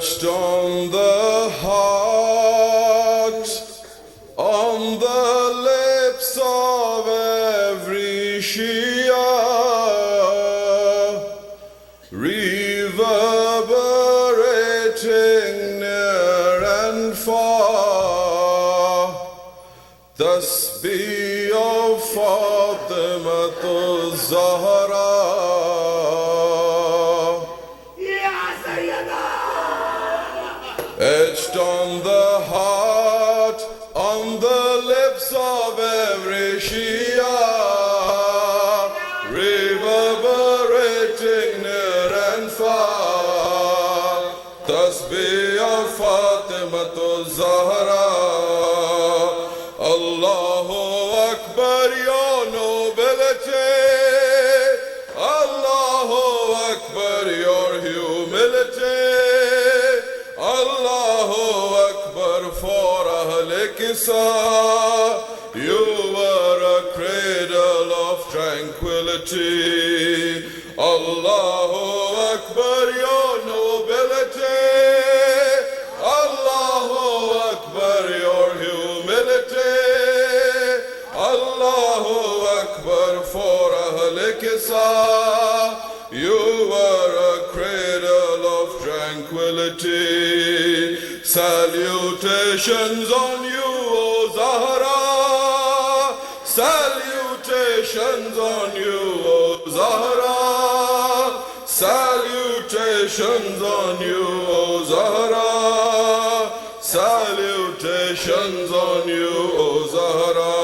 etched on the heart, on the lips of every Shia, reverberating near and far. Tasbih of Fatimatul Zahra, etched on the heart, on the lips of every Shia, reverberating near and far. Tasbih of Fatimatul Zahra. Allahu Akbar, your nobility. Allahu Akbar, your humility. Allahu Akbar for Ahle Kisa. You were a cradle of tranquility. Allahu Akbar, your nobility. Allahu Akbar, your humility. Allahu Akbar for Ahle Kisa. You were a cradle of tranquility. Salutations on you, O Zahra. Salutations on you, O Zahra. Salutations on you, O Zahra. Salutations on you, O Zahra.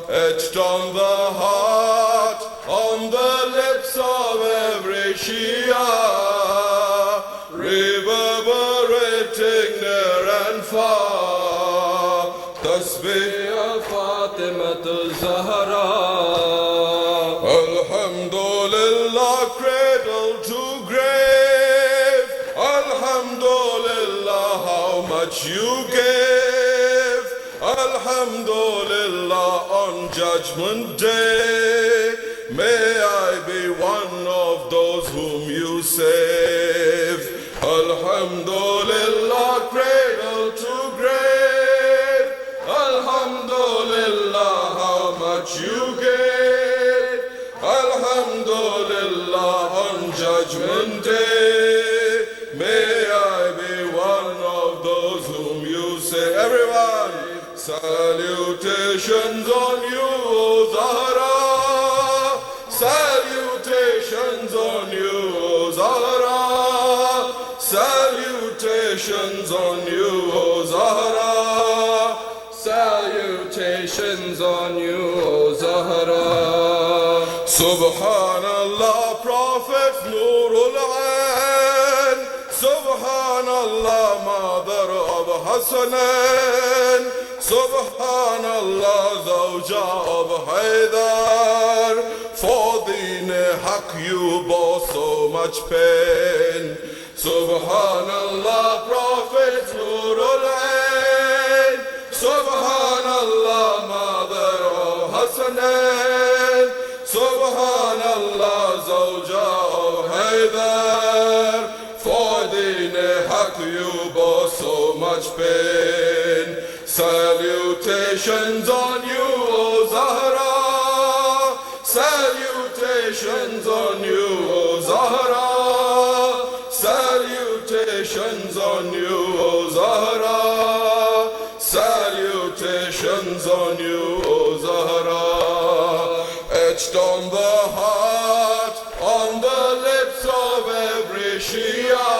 Etched on the heart, on the lips of every Shia, reverberating near and far. Tasbih of Fatimatul Zahra. Alhamdulillah, cradle to grave. Alhamdulillah, how much you gave. Alhamdulillah, on Judgment Day, may I be one of those whom you save. Alhamdulillah, cradle to grave. Alhamdulillah, how much you gave. Alhamdulillah, on Judgment Day, may I be one of those whom you save. Everyone, salutations on you, O Zahra. Salutations on you, O Zahra. Salutations on you, O Zahra. Salutations on you, O Zahra. Subhanallah, Prophet Nurul Ain. Subhanallah, mother of Hassanan. Subhanallah, zawja of Haydar. For Deen Haq you bore so much pain. Subhanallah, Prophet Nurul Ain. Subhanallah, mother of Hassanan. Subhanallah, zawja of Haydar. For Deen Haq you bore so much pain. Salutations on you, O Zahra. Salutations on you, O Zahra. Salutations on you, O Zahra. Salutations on you, O Zahra. Etched on the heart, on the lips of every Shia,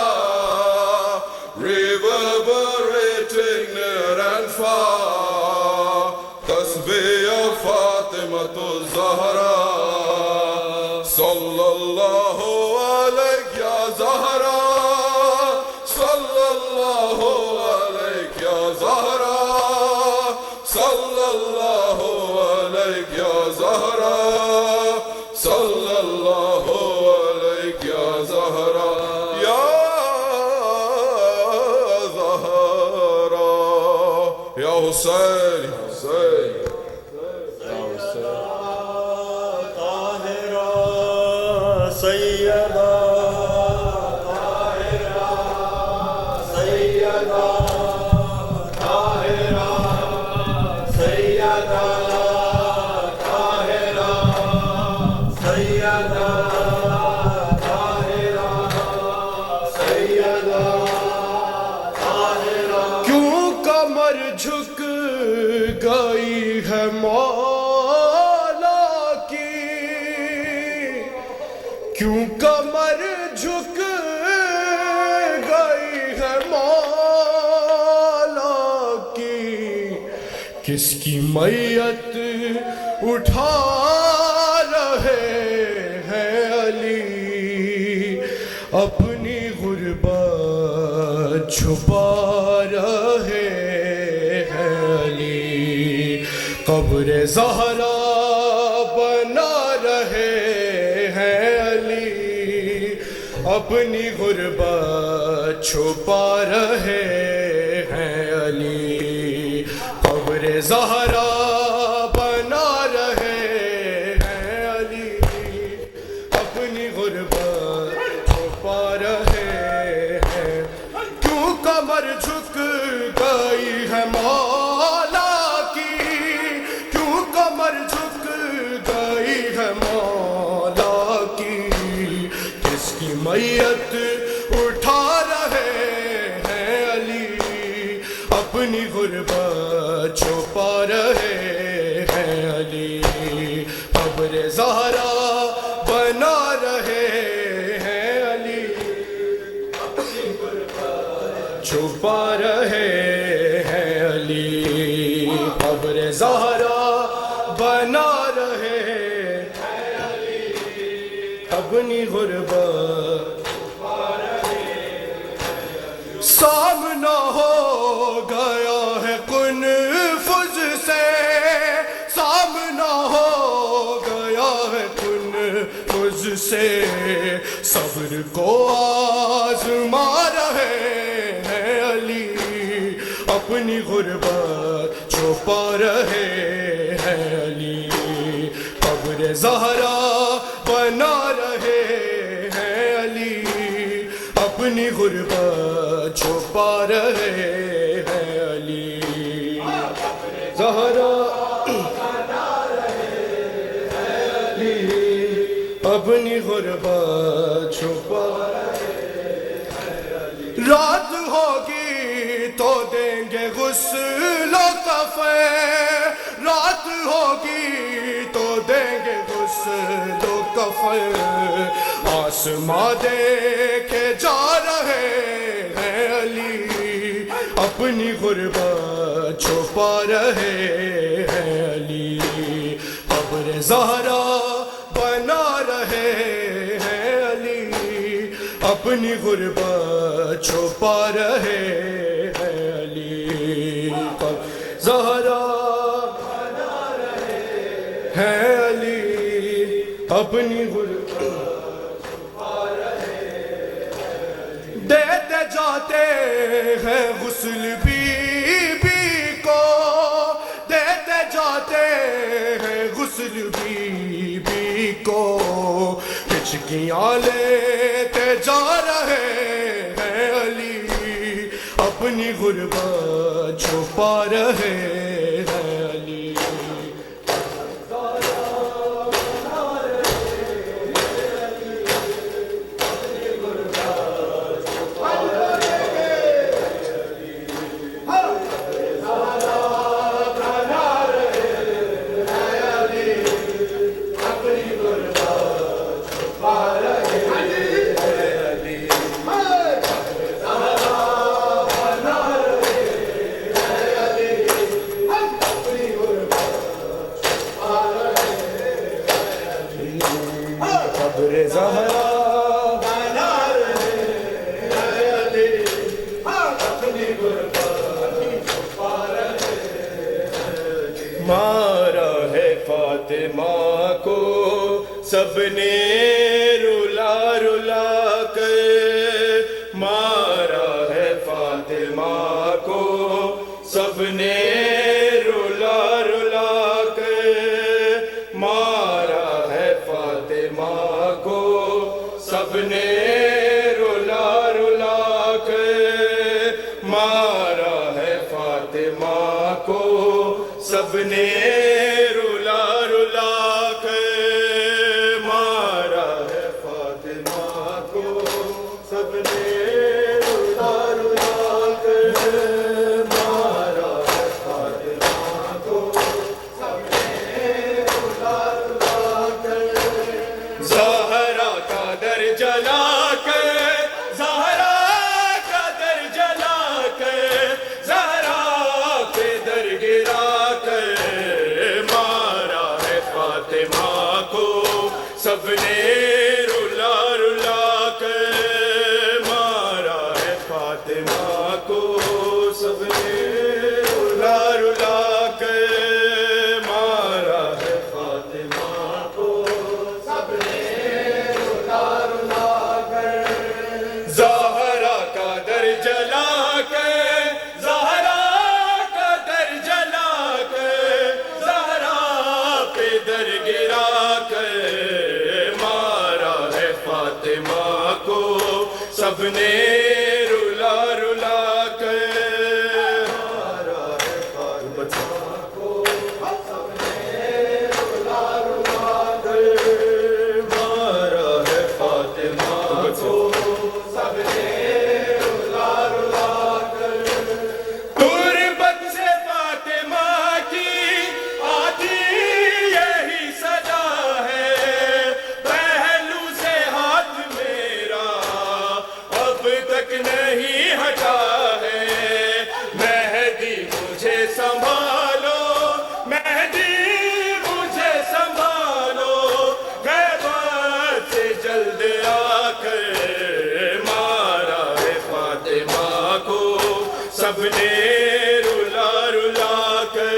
reverberating near and far. Tasbih of Fatimatul Zahra. Sallallahu alayk ya Zahra. Sallallahu alayk ya Zahra. Sallallahu alayk ya Zahra. Sallallahu alayk ya Zahra. Ya Zahra. Ya Hussein. Hussein. Sayyada جھک گئی ہے مولا کی، کیوں کمر جھک گئی ہے مولا کی، کس کی میت اٹھا رہے ہیں علی، اپنی غربت چھپا رہے قبر زہرا بنا رہے ہیں علی، اپنی غربت چھپا رہے ہیں علی، قبر زہرا بنا رہے ہیں علی، اپنی غربت چھپا رہے ہیں، کیوں کمر جھک گئی ہے مولا کی، کیوں کمر جھک گئی ہے مولا کی، کس کی میت اٹھا رہے ہیں علی، اپنی غربت چھپا رہے ہیں علی، قبر زہرا بنا رہے ہیں علی، اپنی غربت چھپا رہے ہیں علی، قبر زہرا بنا رہے ہیں علی، اپنی غربت چھپا رہے ہیں علی، سامنا ہو گیا ہے قنفذ سے، سامنا ہو گیا ہے قنفذ سے، صبر کو آزما رہے ہیں علی، اپنی غربت چھپا رہے ہیں علی، قبر زہرا بنا رہے ہیں علی، اپنی غربت چھپا رہے ہیں علی، زہرا بنا رہے ہیں علی، اپنی غربت چھپا رہے ہیں علی، رات ہوگی تو دیں گے غسل و کفن، رات ہوگی تو دیں گے غسل و کفن، آسماں دیکھے جا رہے ہیں علی، اپنی غربت چھپا رہے ہیں علی، قبر زہرا بنا رہے ہیں علی، اپنی غربت چھپا رہے ہیں علی، قبر زہرا بنا رہے ہیں علی، اپنی غربت چھپا رہے ہیں علی، دیتے جاتے ہیں غسل بی بی کو، دیتے جاتے ہیں غسل بی بی کو، ہچکیاں لیتے جا رہے ہیں علی، اپنی غربت چھپا رہے ہیں علی، قبر زہرا بنا رہے ہیں علی، اپنی غربت چھپا رہے ہیں علی، مارا ہے فاطمہ کو سب نے رلا رلا کر، مارا ہے فاطمہ کو سب نے رلا رلا کر، مارا ہے فاطمہ کو سب نے رلا رلا کر، مارا ہے فاطمہ کو سب نے رلا رلا کر مارا ہے فاطمہ کو، سب نے رلا رلا کر مارا ہے فاطمہ کو، سب نے رلا رلا کر زہرا کا در جلا کر، زہرا کا در جلا کر، زہرا پہ در گرا کر مارا ہے فاطمہ کو، سب نے رلا رلا کر مارا ہے فاطمہ کو، سب نے رلا رلا کر مارا ہے فاطمہ کو، سب نے رلا رلا کر زہرا کا در جلا کر، زہرا کا در جلا کر، زہرا پہ در گرا کر مارا ہے فاطمہ کو، سب نے رلا رلا کر مارا ہے فاطمہ کو، سب نے رلا رلا کر مارا ہے فاطمہ کو، سب نے رلا رلا کر تربت سے فاطمہ کی آتی یہی صدا ہے، پہلو سے ہاتھ میرا اب تک نہیں ہٹا ہے، مہدی مجھے سنبھالو، مہدی مجھے سنبھالو، غیبت سے جلد آ کر مارا ہے فاطمہ کو، سب نے رلا رلا کر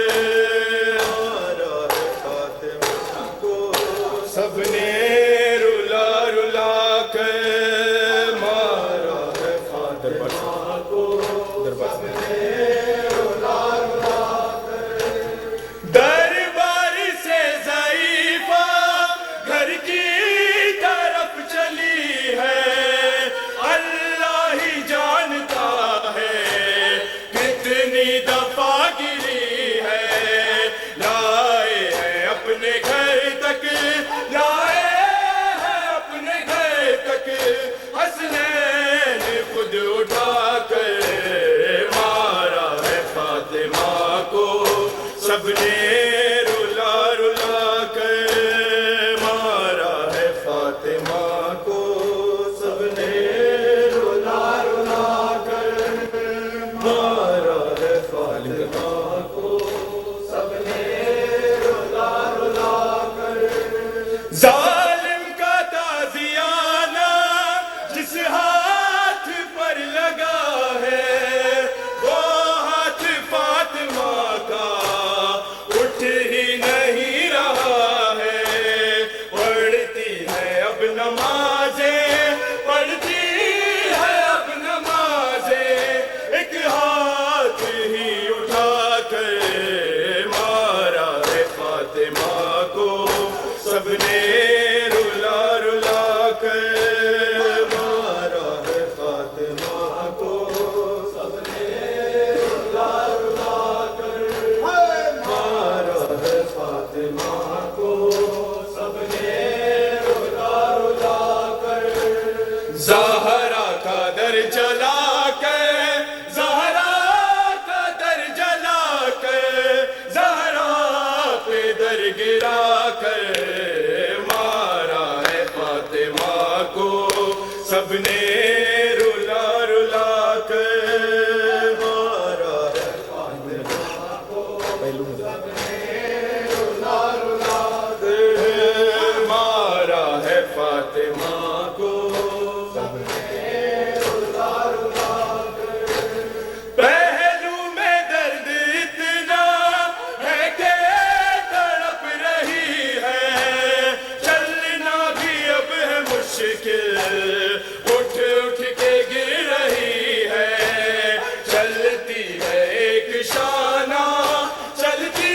مارا ہے فاطمہ کو، سب نے رلا رلا کر مارا ہے فاطمہ کو، سب نے رلا رلا کر دربار سے ضعیفہ گھر کی طرف چلی ہے، اللہ ہی جانتا ہے کتنی دفعہ گری ہے، لائے ہیں اپنے گھر تک، لائے ہیں اپنے گھر تک، حسنین خود اٹھا کر مارا ہے فاطمہ کو، سب نے رلا رلا کر مارا ہے فاطمہ کو، سب نے رلا رلا کر مارا ہے فاطمہ کو، سب نے رلا رلا کر ظالم کا تازیانہ جس ہاتھ پر لگا ہے، وہ ہاتھ فاطمہ کا اٹھ ہی نہیں رہا ہے، پڑھتی ہے اب نمازیں، پڑھتی ہے اب نمازیں، ایک ہاتھ ہی اٹھا کر مارا ہے فاطمہ کو، سب نے رلا رلا کر مارا ہے فاطمہ کو، سب نے رلا رلا کر مارا ہے فاطمہ کو، سب نے رلا رلا کر زہرا کا در جلا کر، زہرا کا در جلا کر، زہرا پہ در گرا کر مارا ہے فاطمہ کو، سب نے رلا رلا کر مارا ہے فاطمہ کو، سب نے رلا رلا کر مارا ہے فاطمہ کو، سب نے رلا رلا کر پہلو میں درد اتنا ہے کہ تڑپ رہی ہے، چلنا بھی اب ہے مشکل، اٹھ اٹھ کے گر رہی ہے، چلتی ہے ایک شانہ، چلتی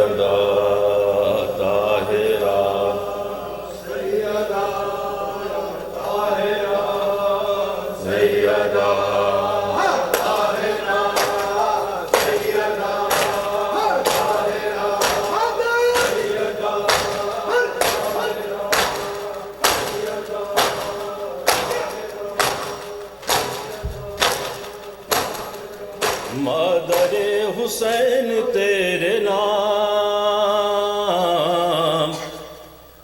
سیدہ طاہرہ سیدہ طاہرہ سیدہ مادر حسین تیرے نام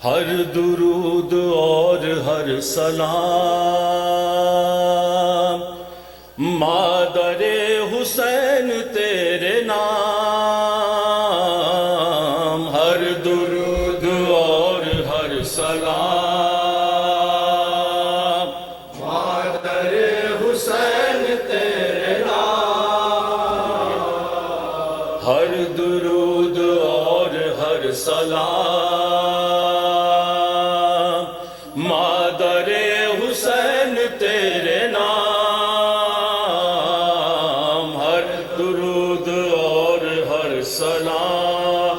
ہر درود اور ہر سلام مادر حسین تیرے نام ہر درود اور ہر سلام مادر حسین تیرے ہر درود اور ہر سلام مادر حسین تیرے نام ہر درود اور ہر سلام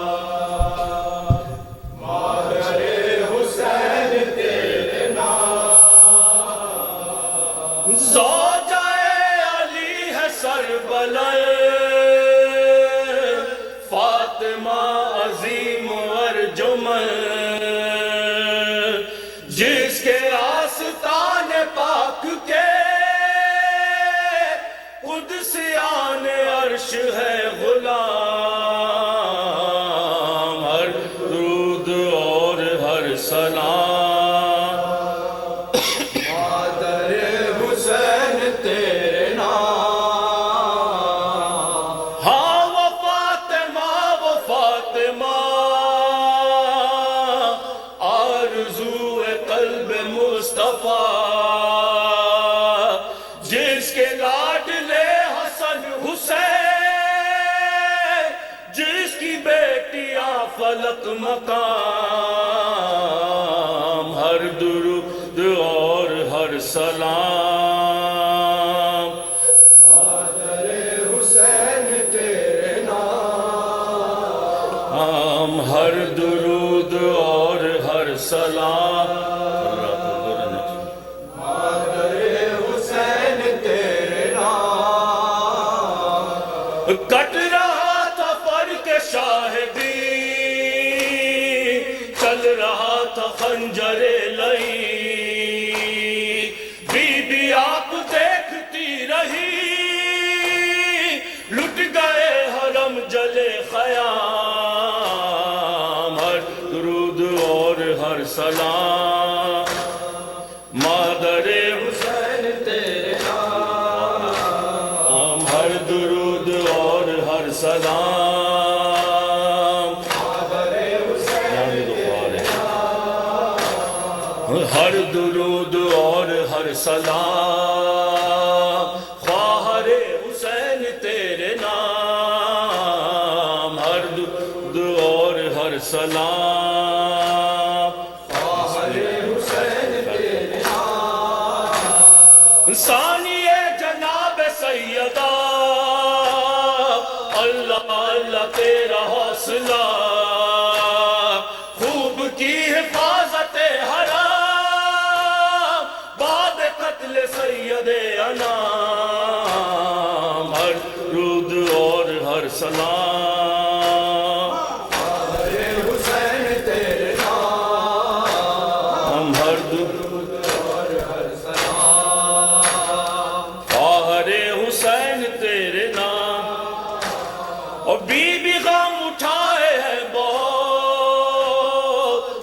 مادر حسین تیرے نام زوجہ علی ہے سربلند عظیم ارجمن جس کے آستان پاک کے قدسیان عرش ہے غلام ہر درود اور ہر سلام مادر حسین تیرے جس کے لاڈلے حسن حسین جس کی بیٹیاں فلک مقام ہر درود اور ہر سلام مادر حسین تیرے نام ہر درود اور ہر سلام کٹ رہا تھا فرق شاہدی چل رہا تھا خنجر لئی بی بی آپ دیکھتی رہی لٹ گئے حرم جلے خیام ہر درود اور ہر سلام مادر حسین تیرے نام ہر درود اور ہر سلام مادر حسین تیرے نام ہر درود اور ہر سلام خواہر حسین تیرے نام ہر درود اور ہر سلام خواہر حسین تیرے نام ثانی جناب سیدہ اللہ اللہ تیرا حوصلہ خوب کی حفاظت حرام بعد قتل سید انام ہر درود اور ہر سلام مادر حسین تیرے نام ہر درود اور ہر سلام خواہر حسین تیرے نام اور بی بی غم اٹھائے ہیں بہت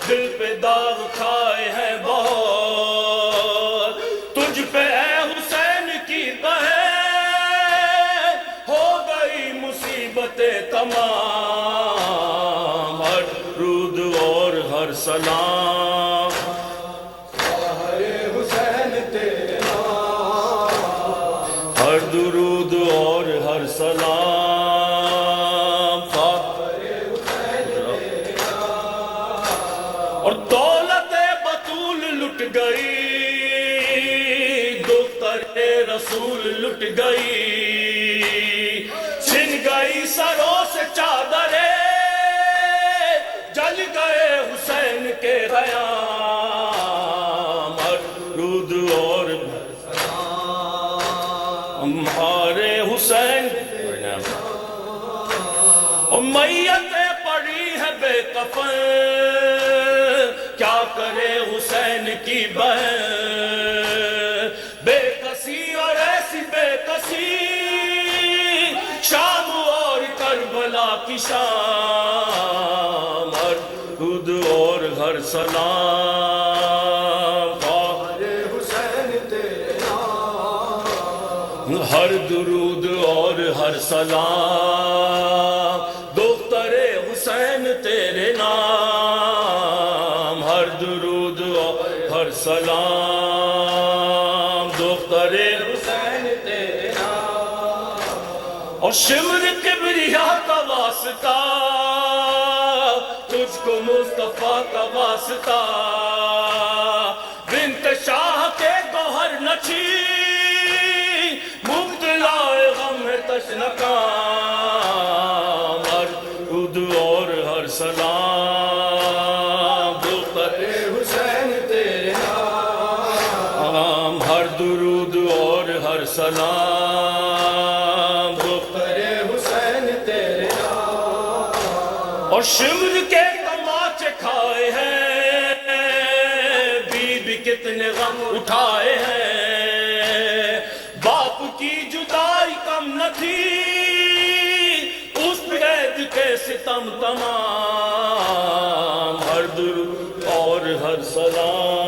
دل پہ داغ کھائے ہیں بہت تجھ پہ اے حسین کی بہن ہو گئی مصیبتیں تمام ہر درود اور ہر سلام خواہر حسین تیرے نام ہر درود اور ہر سلام اور دولت بطول لٹ گئی دختر رسول لٹ گئی چھن گئی سروں سے چادریں اور میتیں پڑی ہے بے کفن کیا کرے حسین کی بہن بے کسی اور ایسی بے کسی شام اور کربلا کی شام ہر خود اور ہر سلام حسین تیرے نام ہر درود اور ہر سلام دختر حسین تیرے نام ہر درود اور ہر سلام دختر حسین تیرے نام اور شمر کبریا کا واسطہ تجھ کو مصطفیٰ کا واسطہ بنت شاہ کے گوہر نچی مبتلا غم ہے تشنکام ہر خود اور ہر سلام دختر حسین تیرے نام ہر درود اور ہر سلام دختر حسین تیرے نام اور شمر کے تماچے کھائے ہیں بی بی کتنے غم اٹھائے ہیں باپ کی جدائی کم نہ تھی اس قید کے ستم تمام ہر درود اور ہر سلام